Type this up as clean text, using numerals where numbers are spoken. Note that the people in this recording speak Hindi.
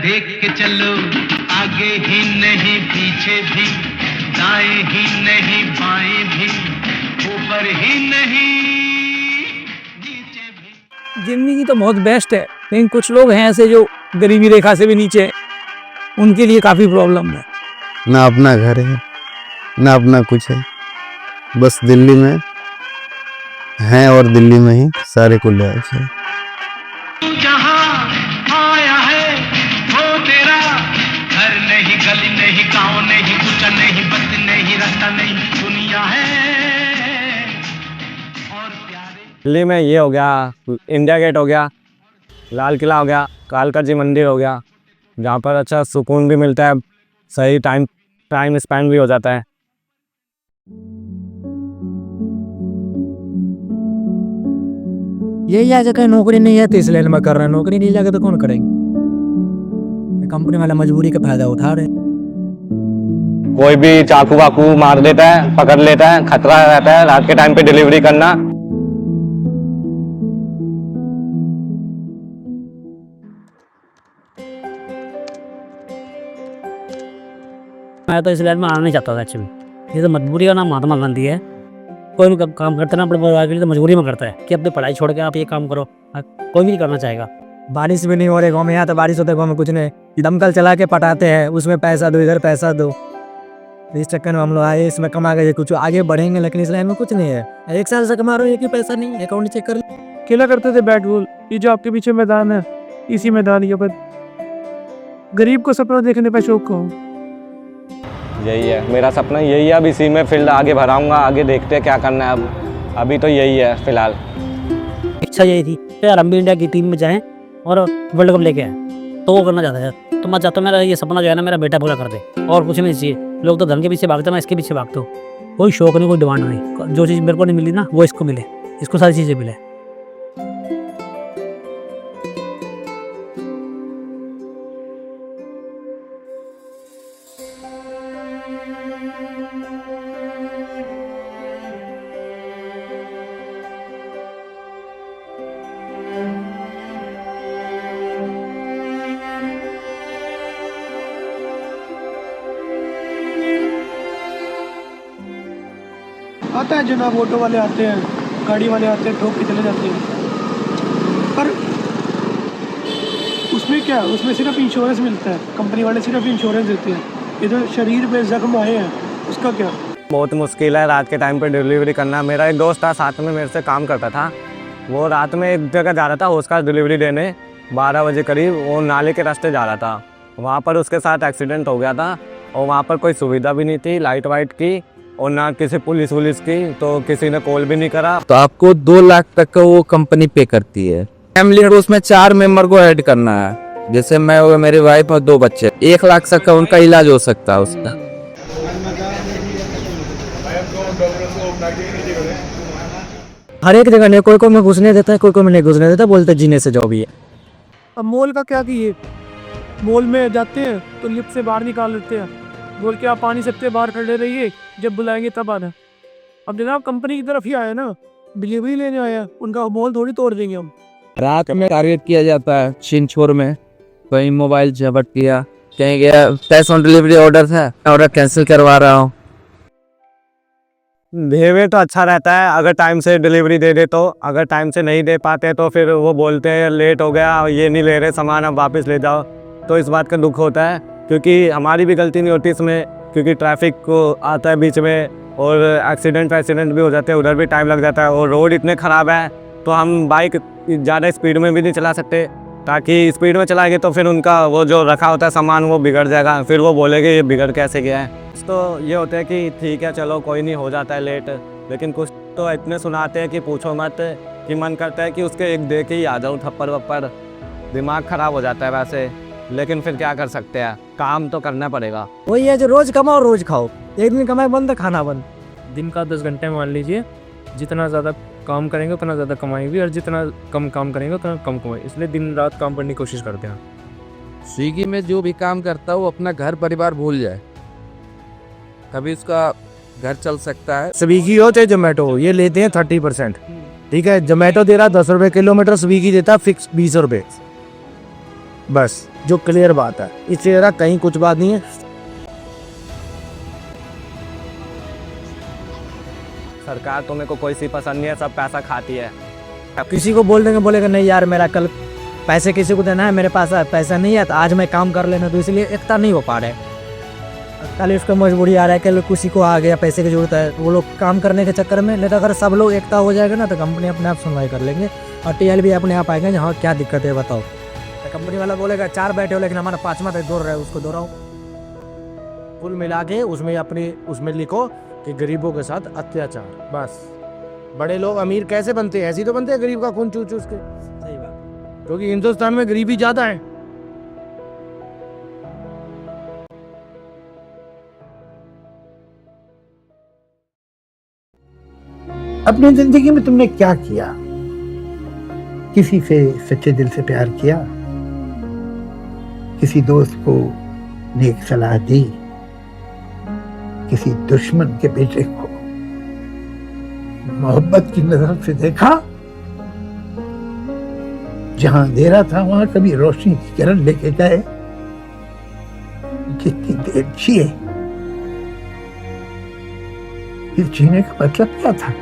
देख के चलो, आगे ही नहीं पीछे भी, दाएं ही नहीं बाएं भी, ऊपर ही नहीं नीचे भी। जिंदगी तो बहुत बेस्ट है, लेकिन कुछ लोग हैं ऐसे जो गरीबी रेखा से भी नीचे हैं, उनके लिए काफ़ी प्रॉब्लम है। ना अपना घर है ना अपना कुछ है, बस दिल्ली में हैं और दिल्ली में ही सारे को ले आए हैं। जहाँ आया है वो तेरा घर नहीं, गली नहीं, गांव नहीं, कुछ नहीं, बस नहीं, रास्ता नहीं, दुनिया है और प्यारे। दिल्ली में ये हो गया, इंडिया गेट हो गया, लाल किला हो गया, कालका जी मंदिर हो गया, जहाँ पर अच्छा सुकून भी मिलता है, सही टाइम स्पेंड भी हो जाता है। यही आ जगह नौकरी नहीं है तो इसलिए मैं कर रहा हूँ, नौकरी नहीं जाके तो कौन करेंगे। कंपनी वाला मजबूरी का फायदा उठा रहे। कोई भी चाकू वाकू मार देता है, पकड़ लेता है, खतरा रहता है रात के टाइम पे डिलीवरी करना। मैं तो इस लाइन में आना नहीं चाहता था एक्चुअली, ये तो मजबूरी का नाम महात्मा गांधी है। कोई भी काम करता है ना अपने परिवार के लिए तो मजबूरी में करता है कि अपनी पढ़ाई छोड़ के आप ये काम करो, कोई भी नहीं करना चाहेगा। बारिश भी नहीं हो रही गाँव में, यहाँ तो बारिश होता है गाँव में कुछ नहीं, दमकल चला के पटाते हैं, उसमें पैसा दो इधर पैसा दो, इस चक्कर में हम लोग आए, इसमें कमा के कुछ आगे बढ़ेंगे, लेकिन इस लाइन में कुछ नहीं है। 1 साल से कमा रहे हो, एक ही पैसा नहीं है, अकाउंट चेक कर। खेला करते थे बैट बॉल, ये जो आपके पीछे मैदान है इसी मैदान के पर गरीब को सपना देखने का शौक हो। यही है मेरा सपना, यही है। अब इसी में फील्ड आगे भराऊंगा, आगे देखते हैं क्या करना है। अब अभी तो यही है फिलहाल। इच्छा यही थी यार हम भी इंडिया की टीम में जाएं और वर्ल्ड कप लेके आए, तो वो करना चाहता है। तो मैं चाहता हूँ मेरा ये सपना जो है ना मेरा बेटा पूरा कर दे, और कुछ नहीं चाहिए। लोग तो धन के पीछे भागते हैं, मैं इसके पीछे भागता हूँ। कोई शौक नहीं, कोई डिमांड नहीं, जो चीज़ मेरे को नहीं मिली ना वो इसको मिले, इसको सारी चीज़ें मिले। आता है जनाब, ऑटो वाले आते हैं, गाड़ी वाले आते हैं, ठोक के चले जाते हैं, पर उसमें क्या, उसमें सिर्फ इंश्योरेंस मिलता है, कंपनी वाले सिर्फ इंश्योरेंस देते हैं। इधर शरीर पे जख्म आए हैं, उसका क्या? बहुत मुश्किल है रात के टाइम पे डिलीवरी करना। मेरा एक दोस्त था साथ में मेरे से काम करता था, वो रात में एक जगह जा रहा था उसका डिलीवरी देने, 12 बजे करीब वो नाले के रास्ते जा रहा था। वहाँ पर उसके साथ एक्सीडेंट हो गया था, और वहाँ पर कोई सुविधा भी नहीं थी लाइट वाइट की, और ना किसी पुलिस की, तो किसी ने कॉल भी नहीं करा। तो आपको 2 लाख तक का वो कंपनी पे करती है। फैमिली को उसमें 4 मेंबर को ऐड करना है, जैसे मैं और मेरी वाइफ और 2 बच्चे, 1 लाख तक का उनका इलाज हो सकता है उसका। हर एक जगह नहीं, कोई को मैं घुसने देता है, कोई को मैं नहीं घुसने देता, बोलते जीने से जो भी है। अब मॉल का क्या किए, मॉल में जाते हैं तो लिफ्ट से बाहर निकाल लेते हैं, बोल के आप पानी सकते बाहर खड़े रहिए, जब बुलाएंगे तब आना। अब जनाब कंपनी की तरफ ही आया ना, डिलीवरी लेने आया, उनका मॉल थोड़ी तोड़ देंगे हम। रात में टारगेट किया जाता है, छिनछोर में कहीं मोबाइल जब्त किया, कहीं गया कैश ऑन डिलीवरी ऑर्डर था, ऑर्डर कैंसिल करवा रहा हूँ। बिहेवियर तो अच्छा रहता है अगर टाइम से डिलीवरी दे दे तो, अगर टाइम से नहीं दे पाते तो फिर वो बोलते हैं लेट हो गया, ये नहीं ले रहे सामान, अब वापस ले जाओ। तो इस बात का दुख होता है, क्योंकि हमारी भी गलती नहीं होती इसमें, क्योंकि ट्रैफिक को आता है बीच में, और एक्सीडेंट भी हो जाते हैं, उधर भी टाइम लग जाता है। और रोड इतने ख़राब है तो हम बाइक ज़्यादा स्पीड में भी नहीं चला सकते, ताकि स्पीड में चलाएंगे तो फिर उनका वो जो रखा होता है सामान वो बिगड़ जाएगा, फिर वो बोलेंगे ये बिगड़ कैसे गया है। तो ये होता है कि ठीक है चलो कोई नहीं, हो जाता है लेट, लेकिन कुछ तो इतने सुनाते हैं कि पूछो मत, कि मन करता है कि उसके एक दे के ही आ जाऊँ थप्पड़ वप्पड़, दिमाग ख़राब हो जाता है वैसे, लेकिन फिर क्या कर सकते हैं, काम तो करना पड़ेगा। वही है जो रोज कमाओ रोज खाओ, एक दिन कमाए बंद खाना बंद। दिन का 10 घंटे मान लीजिए, जितना ज़्यादा काम करेंगे उतना ज़्यादा कमाएंगे, और जितना कम काम करेंगे उतना कम कमाएंगे, इसलिए दिन रात काम करने की कोशिश करते हैं। स्विगी में जो भी काम करता है वो अपना घर परिवार भूल जाए, तभी उसका घर चल सकता है। स्विगी हो चाहे जोमेटो हो, ये लेते हैं 30%, ठीक है। जोमेटो दे रहा 10 रुपये किलोमीटर, स्विगी देता फिक्स 20 रुपये बस। जो क्लियर बात है, इससे ज़रा कहीं कुछ बात नहीं है। सरकार तो मेरे को कोई सी पसंद नहीं है, सब पैसा खाती है। किसी को बोल देंगे, बोलेगा नहीं यार मेरा कल पैसे किसी को देना है, मेरे पास पैसा नहीं है तो आज मैं काम कर लेना, तो इसलिए एकता नहीं हो पा रहा है। कल उसका मजबूरी आ रहा है, कल किसी को आ गया पैसे की जरूरत है, वो लोग काम करने के चक्कर में। नहीं तो अगर सब लोग एकता हो जाएगा ना तो कंपनी अपने आप सुनवाई कर लेंगे और टीएल भी अपने आप आएगा, हाँ क्या दिक्कत है बताओ। तो कंपनी वाला बोलेगा 4 बैठे हो लेकिन हमारा 5वां तक दौड़ रहा है, उसको दोहराओ। कुल मिला के उसमें लिखो कि गरीबों के साथ अत्याचार, बस। बड़े लोग अमीर कैसे बनते हैं? ऐसे ही तो बनते हैं, गरीब का खून चूस चूस के। सही बात। क्योंकि हिंदुस्तान में गरीबी ज्यादा है। अपनी जिंदगी में तुमने क्या किया? किसी से सच्चे दिल से प्यार किया? किसी दोस्त को नेक सलाह दी? किसी दुश्मन के बेटे को मोहब्बत की नजर से देखा? जहां अंधेरा था वहां कभी रोशनी की किरण लेके गए? कितनी देर जिए? इस जीने का मतलब क्या था?